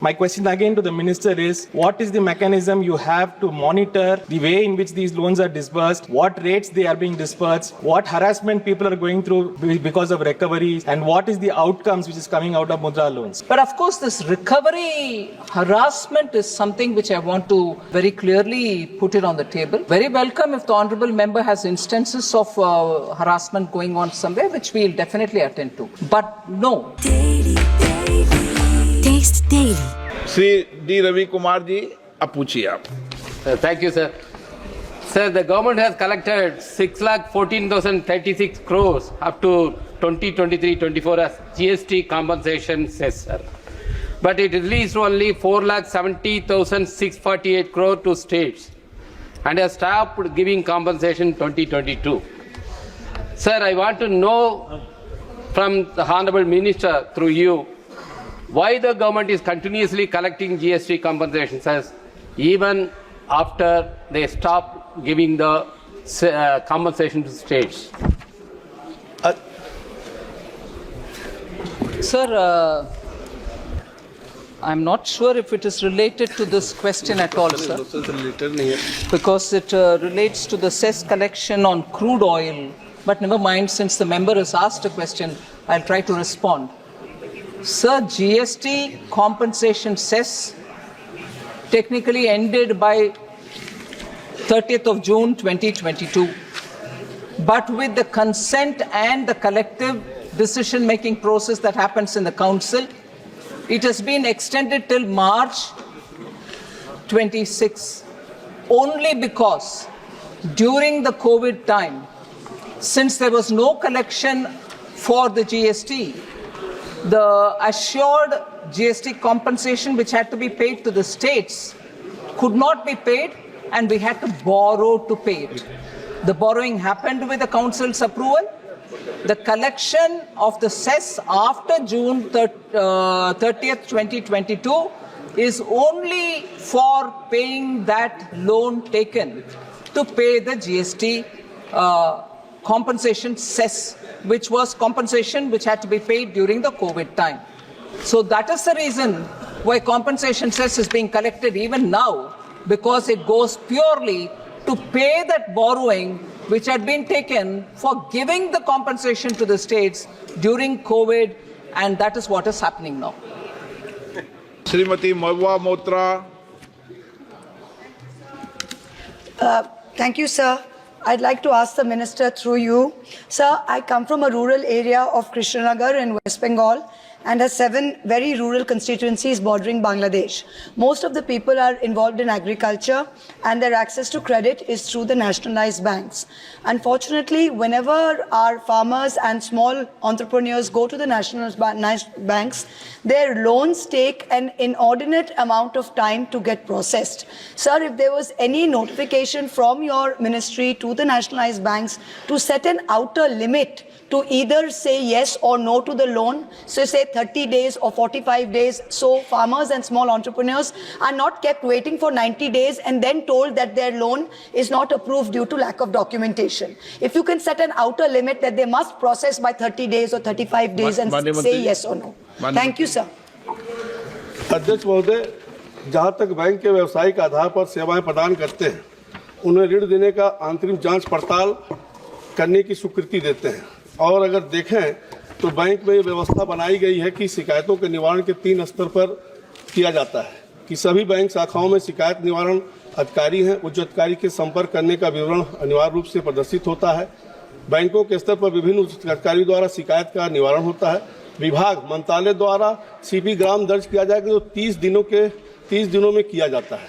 My question again to the minister is, what is the mechanism you have to monitor the way in which these loans are disbursed, what rates they are being disbursed, what harassment people are going through because of recoveries, and what is the outcomes which is coming out of Mudra loans? But of course, this recovery harassment is something which I want to very clearly put it on the table. Very welcome if the honourable member has instances of harassment going on somewhere, which we'll definitely attend to. But no. Taste Daily. Shri D Ravi Kumar ji, अब पूछिए आप. Thank you, sir. Sir, the government has collected 6,14,036 crores up to 2023-24 as GST compensation cess, sir. But it released only 4,70,648 crore to states and has stopped giving compensation 2022. Sir, I want to know from the Honorable Minister through you, why the government is continuously collecting GST compensation cess even after they stop giving the compensation to states? Sir, I'm not sure if it is related to this question at all, sir, because it relates to the cess collection on crude oil. But never mind, since the member has asked a question, I'll try to respond. Sir, GST compensation cess technically ended by 30th of June 2022. But with the consent and the collective decision-making process that happens in the council, it has been extended till March 26, only because during the COVID time, since there was no collection for the GST, the assured GST compensation which had to be paid to the states could not be paid, and we had to borrow to pay it. The borrowing happened with the council's approval. The collection of the cess after June 30th, 2022 is only for paying that loan taken to pay the GST compensation cess, which was compensation which had to be paid during the COVID time. So that is the reason why compensation cess is being collected even now, because it goes purely to pay that borrowing which had been taken for giving the compensation to the states during COVID, and that is what is happening now. Shrimati Mahua मोत्रा. Thank you, sir. I'd like to ask the minister through you. Sir, I come from a rural area of Krishnanagar in West Bengal and has 7 very rural constituencies bordering Bangladesh. Most of the people are involved in agriculture and their access to credit is through the nationalized banks. Unfortunately, whenever our farmers and small entrepreneurs go to the nationalized banks, their loans take an inordinate amount of time to get processed. Sir, if there was any notification from your ministry to the nationalized banks to set an outer limit to either say yes or no to the loan, so say 30 days or 45 days, so farmers and small entrepreneurs are not kept waiting for 90 days and then told that their loan is not approved due to lack of documentation. If you can set an outer limit that they must process by 30 days or 35 days and say yes or no. Thank you, sir. अध्यक्ष महोदय, जहाँ तक bank के व्यवसायिक आधार पर सेवाएं प्रदान करते हैं, उन्हें ऋण देने का अंतरिम जांच पड़ताल करने की स्वीकृति देते हैं। और अगर देखें तो बैंक में ये व्यवस्था बनाई गई है कि शिकायतों के निवारण के 3 स्तर पर किया जाता है कि सभी बैंक शाखाओं में शिकायत निवारण अधिकारी हैं। उच्च अधिकारी के संपर्क करने का विवरण अनिवार्य रूप से प्रदर्शित होता है। बैंकों के स्तर पर विभिन्न उच्च अधिकारियों द्वारा शिकायत का निवारण होता है। विभाग मंत्रालय द्वारा सीपी ग्राम दर्ज किया जाएगा जो 30 दिनों में किया जाता है।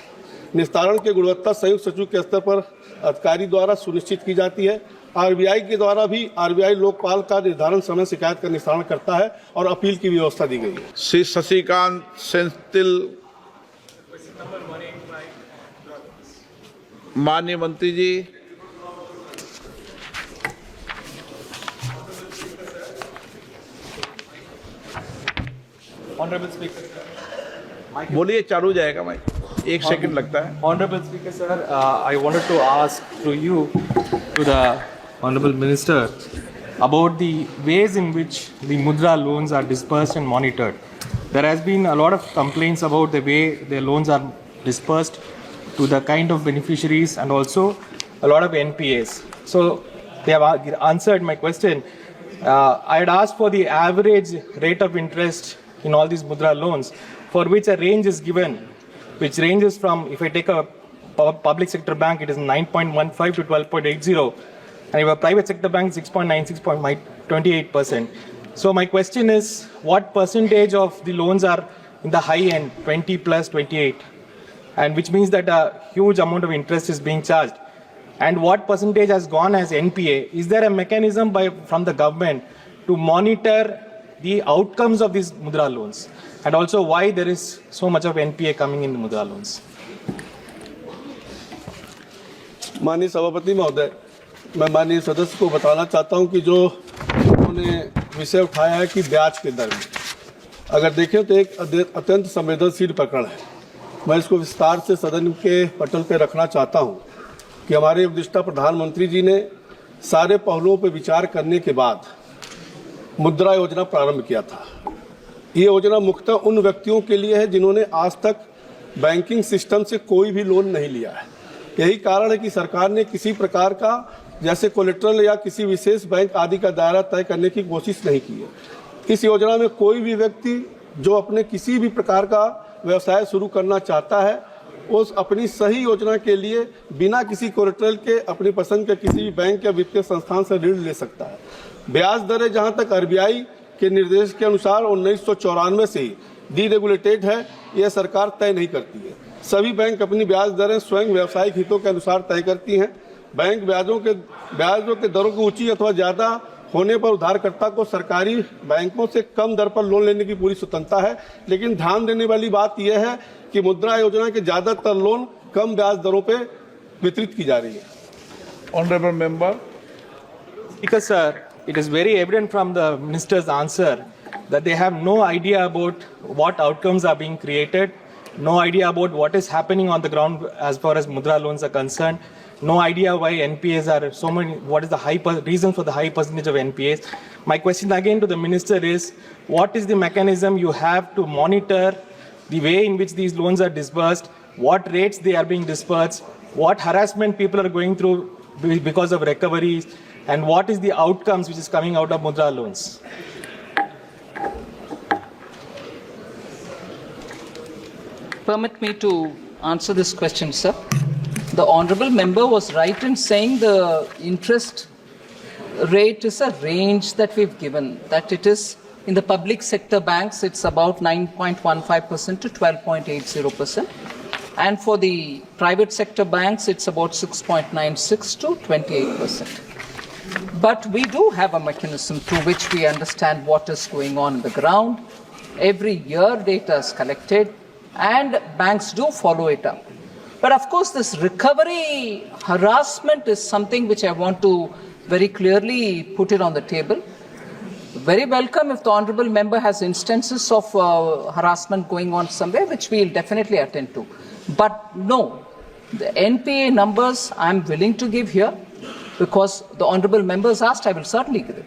निस्तारण की गुणवत्ता संयुक्त सचिव के स्तर पर अधिकारी द्वारा सुनिश्चित की जाती है। आरबीआई के द्वारा भी आरबीआई लोकपाल का निर्धारण समय शिकायत का निस्तारण करता है और अपील की व्यवस्था दी गई है। श्री शशिकांत सेंथिल. माननीय मंत्री जी. Honorable Speaker. बोलिए, चालू हो जाएगा माइक. 1 सेकंड लगता है. Honorable Speaker, sir, I wanted to ask to you, to the Honorable Minister, about the ways in which the Mudra loans are disbursed and monitored. there has been a lot of complaints about the way the loans are dispersed to the kind of beneficiaries and also a lot of NPAs. So they have answered my question. I had asked for the average rate of interest in all these Mudra loans, for which a range is given, which ranges from, if I take a public sector bank, it is 9.15 to 12.80, and if a private sector bank, 6.9, 6.28%. So my question is, what percentage of the loans are in the high end, 20 plus 28, and which means that a huge amount of interest is being charged? And what percentage has gone as NPA? Is there a mechanism from the government to monitor the outcomes of these Mudra loans? And also why there is so much of NPA coming in the Mudra loans? माननीय सभापति महोदय, मैं माननीय सदस्य को बताना चाहता हूं कि जो उन्होंने विषय उठाया है कि ब्याज के दर में, अगर देखें तो एक अत्यंत संवेदनशील प्रकरण है। मैं इसको विस्तार से सदन के पटल पर रखना चाहता हूं कि हमारे उपदेष्टा प्रधानमंत्री जी ने सारे पहलुओं पर विचार करने के बाद मुद्रा योजना प्रारंभ किया था। ये योजना मुख्यतः उन व्यक्तियों के लिए है जिन्होंने आज तक बैंकिंग सिस्टम से कोई भी लोन नहीं लिया है। यही कारण है कि सरकार ने किसी प्रकार का जैसे कोलेट्रल या किसी विशेष बैंक आदि का दायरा तय करने की कोशिश नहीं की है। इस योजना में कोई भी व्यक्ति जो अपने किसी भी प्रकार का व्यवसाय शुरू करना चाहता है, उस अपनी सही योजना के लिए बिना किसी कोलेट्रल के अपनी पसंद के किसी भी बैंक या वित्तीय संस्थान से ऋण ले सकता है। ब्याज दरें जहां तक RBI के निर्देश के अनुसार 1994 से ही डीरेगुलेटेड है, यह सरकार तय नहीं करती है। सभी बैंक अपनी ब्याज दरें स्वयं व्यावसायिक हितों के अनुसार तय करती हैं। बैंक ब्याजों के दरों की ऊंची अथवा ज़्यादा होने पर उधारकर्ता को सरकारी बैंकों से कम दर पर लोन लेने की पूरी स्वतंत्रता है। लेकिन ध्यान देने वाली बात यह है कि मुद्रा योजना के ज़्यादातर लोन कम ब्याज दरों पर वितरित की जा रही है। Honourable member. Because sir, it is very evident from the minister's answer that they have no idea about what outcomes are being created, no idea about what is happening on the ground as far as Mudra loans are concerned, no idea why NPAs are so many, what is the reason for the high percentage of NPAs. My question again to the minister is, what is the mechanism you have to monitor the way in which these loans are disbursed, what rates they are being disbursed, what harassment people are going through because of recoveries, and what is the outcomes which is coming out of Mudra loans? Permit me to answer this question, sir. The honorable member was right in saying the interest rate is a range that we've given, that it is in the public sector banks, it's about 9.15% to 12.80%. And for the private sector banks, it's about 6.96 to 28%. But we do have a mechanism through which we understand what is going on the ground. Every year data is collected and banks do follow it up. But of course, this recovery harassment is something which I want to very clearly put it on the table. Very welcome if the honorable member has instances of harassment going on somewhere, which we'll definitely attend to. But no, the NPA numbers I'm willing to give here because the honorable members asked, I will certainly give it.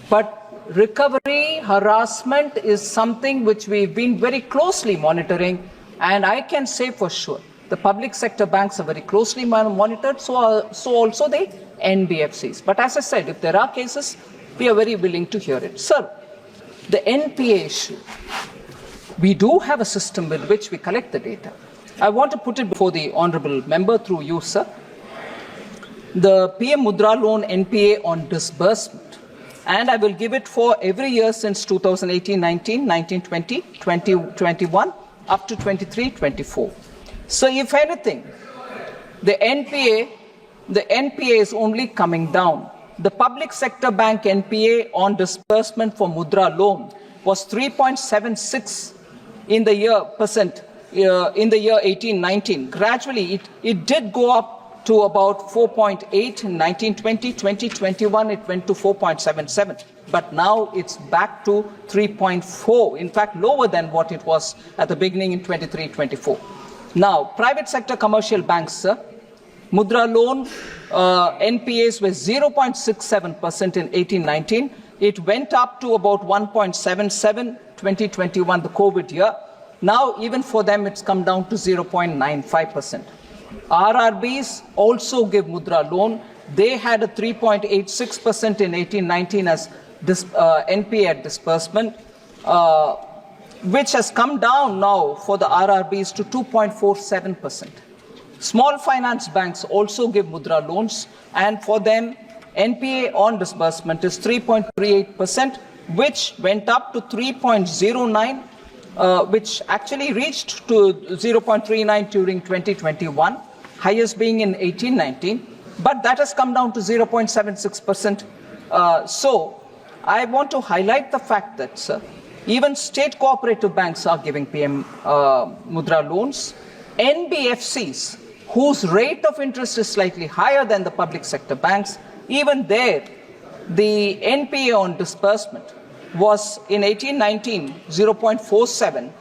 But recovery harassment is something which we've been very closely monitoring, and I can say for sure the public sector banks are very closely monitored, so also the NBFCs. But as I said, if there are cases, we are very willing to hear it. Sir, the NPA issue, we do have a system with which we collect the data. I want to put it before the honorable member through you, sir. The PM Mudra loan NPA on disbursement, and I will give it for every year since 2018-19, 19-20, 20-21, up to 23-24. So if anything, the NPA is only coming down. The public sector bank NPA on disbursement for Mudra loan was 3.76 in the year 18-19. Gradually, it did go up to about 4.8 in 19-20, 20-21, it went to 4.77. But now it's back to 3.4, in fact, lower than what it was at the beginning in 23-24. Now, private sector commercial banks, sir, Mudra loan NPAs were 0.67% in 18-19. It went up to about 1.77, 2021, the COVID year. Now, even for them, it's come down to 0.95%. RRBs also give Mudra loan. They had a 3.86% in 18-19 as NPA at disbursement, which has come down now for the RRBs to 2.47%. Small finance banks also give Mudra loans, and for them, NPA on disbursement is 3.38%, which went up to 3.09%. Which actually reached to 0.39 during 2021, highest being in 18-19, but that has come down to 0.76%. So I want to highlight the fact that even state cooperative banks are giving PM Mudra loans. NBFCs, whose rate of interest is slightly higher than the public sector banks, even there, the NPA on disbursement was in 18-19 0.47,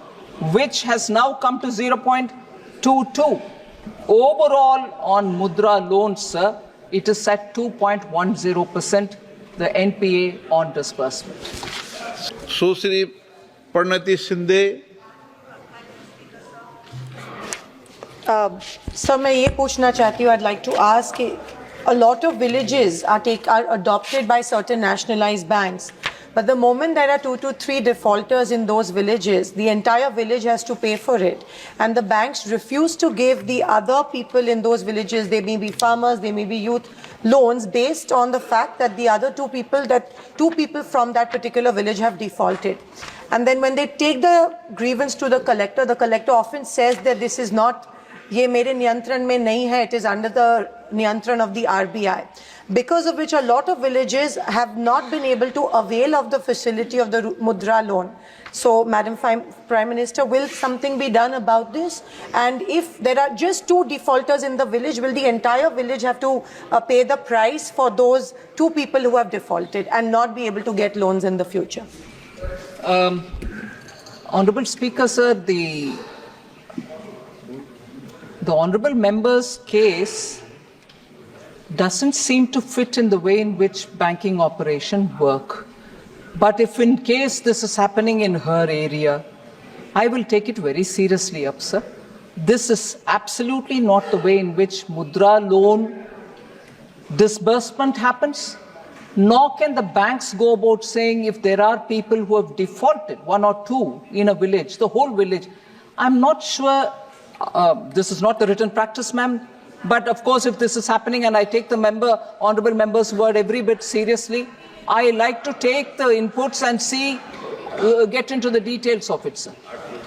which has now come to 0.22. Overall, on Mudra loans, sir, it is at 2.10%, the NPA on disbursement. सुश्री परिणति Shinde. Sir मैं ये पूछना चाहती हूँ, I'd like to ask, a lot of villages are adopted by certain nationalized banks. But the moment there are 2 to 3 defaulters in those villages, the entire village has to pay for it. And the banks refuse to give the other people in those villages, they may be farmers, they may be youth, loans based on the fact that the other two people from that particular village have defaulted. And then when they take the grievance to the collector often says that this is not, ये मेरे नियंत्रण में नहीं है, it is under the नियंत्रण of the RBI. Because of which a lot of villages have not been able to avail of the facility of the Mudra loan. So, Madam Prime Minister, will something be done about this? And if there are just 2 defaulters in the village, will the entire village have to pay the price for those 2 people who have defaulted and not be able to get loans in the future? Honorable Speaker, sir, the Honorable Member's case doesn't seem to fit in the way in which banking operations work. But if in case this is happening in her area, I will take it very seriously up, sir. This is absolutely not the way in which Mudra loan disbursement happens, nor can the banks go about saying if there are people who have defaulted, 1 or 2 in a village, the whole village. I'm not sure, this is not the written practice, ma'am, but of course if this is happening, and I take the honourable member's word every bit seriously, I like to take the inputs and see, get into the details of it, sir.